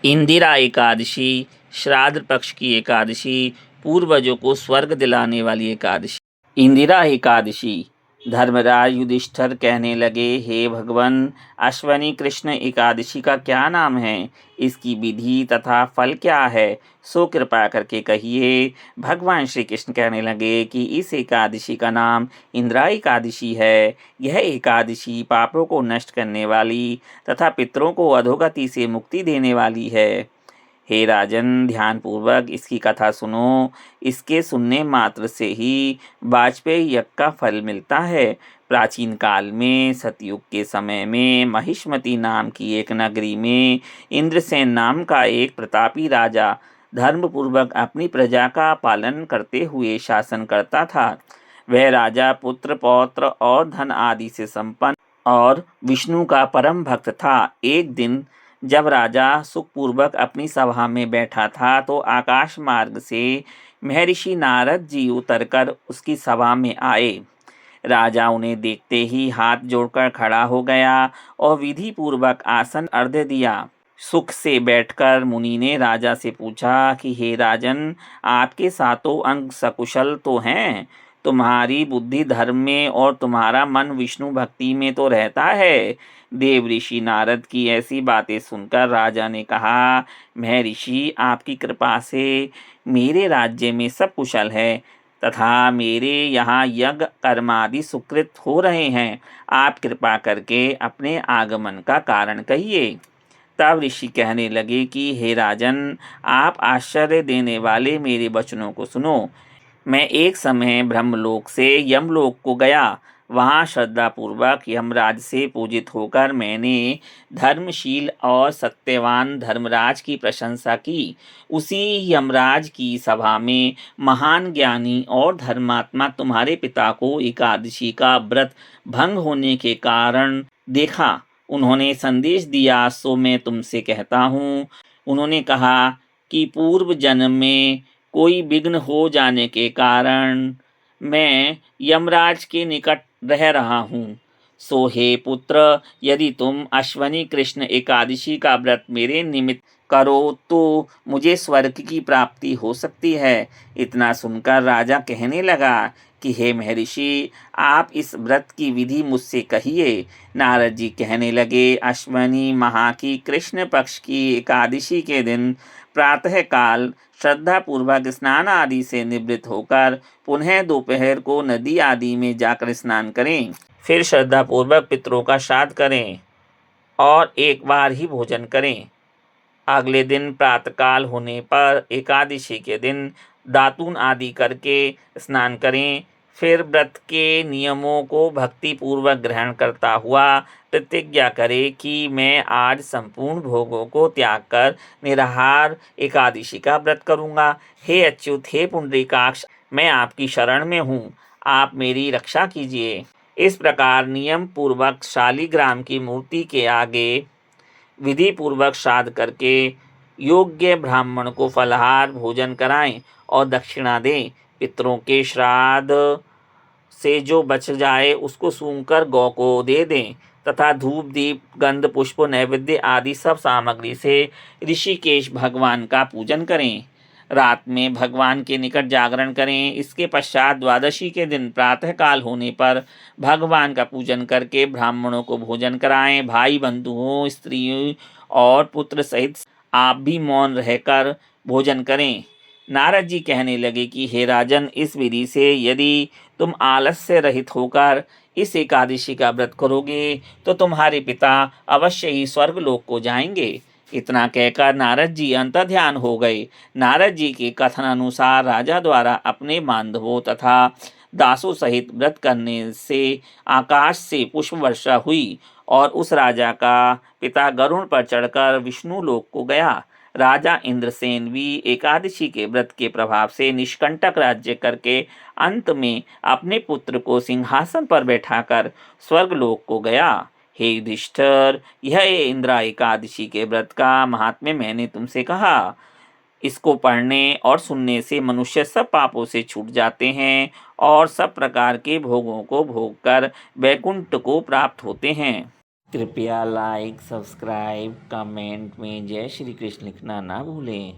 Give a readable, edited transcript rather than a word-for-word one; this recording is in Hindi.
इंदिरा एकादशी श्राद्ध पक्ष की एकादशी, पूर्वजों को स्वर्ग दिलाने वाली एकादशी। इंदिरा एकादशी। धर्मराज युधिष्ठिर कहने लगे, हे भगवान, अश्वनी कृष्ण एकादशी का क्या नाम है? इसकी विधि तथा फल क्या है? सो कृपा करके कहिए। भगवान श्री कृष्ण कहने लगे कि इस एकादशी का नाम इंदिरा एकादशी है। यह एकादशी पापों को नष्ट करने वाली तथा पितरों को अधोगति से मुक्ति देने वाली है। हे राजन, ध्यानपूर्वक इसकी कथा सुनो। इसके सुनने मात्र से ही वाजपेयी यज्ञ का फल मिलता है। प्राचीन काल में सतयुग के समय में महिष्मती नाम की एक नगरी में इंद्रसेन नाम का एक प्रतापी राजा धर्मपूर्वक अपनी प्रजा का पालन करते हुए शासन करता था। वह राजा पुत्र पौत्र और धन आदि से संपन्न और विष्णु का परम भक्त था। एक दिन जब राजा सुखपूर्वक अपनी सभा में बैठा था तो आकाश मार्ग से महर्षि नारद जी उतरकर उसकी सभा में आए। राजा उन्हें देखते ही हाथ जोड़कर खड़ा हो गया और विधि पूर्वक आसन अर्घ्य दिया। सुख से बैठकर मुनि ने राजा से पूछा कि हे राजन, आपके सातों अंग सकुशल तो हैं? तुम्हारी बुद्धि धर्म में और तुम्हारा मन विष्णु भक्ति में तो रहता है। देव ऋषि नारद की ऐसी बातें सुनकर राजा ने कहा, महर्षि, आपकी कृपा से मेरे राज्य में सब कुशल है तथा मेरे यहाँ यज्ञ कर्मादि सुकृत हो रहे हैं। आप कृपा करके अपने आगमन का कारण कहिए। तब ऋषि कहने लगे कि हे राजन, आप आश्चर्य देने वाले मेरे वचनों को सुनो। मैं एक समय ब्रह्मलोक से यमलोक को गया। वहाँ श्रद्धापूर्वक यमराज से पूजित होकर मैंने धर्मशील और सत्यवान धर्मराज की प्रशंसा की। उसी यमराज की सभा में महान ज्ञानी और धर्मात्मा तुम्हारे पिता को एकादशी का व्रत भंग होने के कारण देखा। उन्होंने संदेश दिया, सो मैं तुमसे कहता हूँ। उन्होंने कहा कि पूर्व जन्म में कोई विघ्न हो जाने के कारण मैं यमराज के निकट रह रहा हूँ। सो हे पुत्र, यदि तुम अश्वनी कृष्ण एकादशी का व्रत मेरे निमित्त करो तो मुझे स्वर्ग की प्राप्ति हो सकती है। इतना सुनकर राजा कहने लगा कि हे महर्षि, आप इस व्रत की विधि मुझसे कहिए। नारद जी कहने लगे, अश्वनी माह की कृष्ण पक्ष की एकादशी के दिन प्रातःकाल श्रद्धापूर्वक स्नान आदि से निवृत्त होकर पुनः दोपहर को नदी आदि में जाकर स्नान करें। फिर श्रद्धापूर्वक पितरों का श्राद्ध करें और एक बार ही भोजन करें। अगले दिन प्रातःकाल होने पर एकादशी के दिन दातून आदि करके स्नान करें। फिर व्रत के नियमों को भक्ति पूर्वक ग्रहण करता हुआ प्रतिज्ञा करे कि मैं आज संपूर्ण भोगों को त्याग कर निराहार एकादशी का व्रत करूँगा। हे अच्युत, हे पुंडरीकाक्ष, मैं आपकी शरण में हूँ, आप मेरी रक्षा कीजिए। इस प्रकार नियम पूर्वक शालिग्राम की मूर्ति के आगे विधि पूर्वक श्राद्ध करके योग्य ब्राह्मण को फलाहार भोजन कराएं और दक्षिणा दें। पितरों के श्राद्ध से जो बच जाए उसको सूंघकर गौ को दे दें तथा धूप दीप गंध पुष्प नैवेद्य आदि सब सामग्री से ऋषिकेश भगवान का पूजन करें। रात में भगवान के निकट जागरण करें। इसके पश्चात द्वादशी के दिन प्रातःकाल होने पर भगवान का पूजन करके ब्राह्मणों को भोजन कराएं। भाई बंधुओं, स्त्री और पुत्र सहित आप भी मौन रहकर भोजन करें। नारद जी कहने लगे कि हे राजन, इस विधि से यदि तुम आलस्य रहित होकर इस एकादशी का व्रत करोगे तो तुम्हारे पिता अवश्य ही स्वर्गलोक को जाएंगे। इतना कहकर नारद जी अंतर्ध्यान हो गए। नारद जी के कथन अनुसार राजा द्वारा अपने बांधवों तथा दासों सहित व्रत करने से आकाश से पुष्प वर्षा हुई और उस राजा का पिता गरुड़ पर चढ़कर विष्णु लोक को गया। राजा इंद्रसेन भी एकादशी के व्रत के प्रभाव से निष्कंटक राज्य करके अंत में अपने पुत्र को सिंहासन पर बैठाकर स्वर्गलोक को गया। हे युधिष्ठिर, यह इंदिरा एकादशी के व्रत का महात्म्य मैंने तुमसे कहा। इसको पढ़ने और सुनने से मनुष्य सब पापों से छूट जाते हैं और सब प्रकार के भोगों को भोग कर वैकुंठ को प्राप्त होते हैं। कृपया लाइक, सब्सक्राइब, कमेंट में जय श्री कृष्ण लिखना ना भूलें।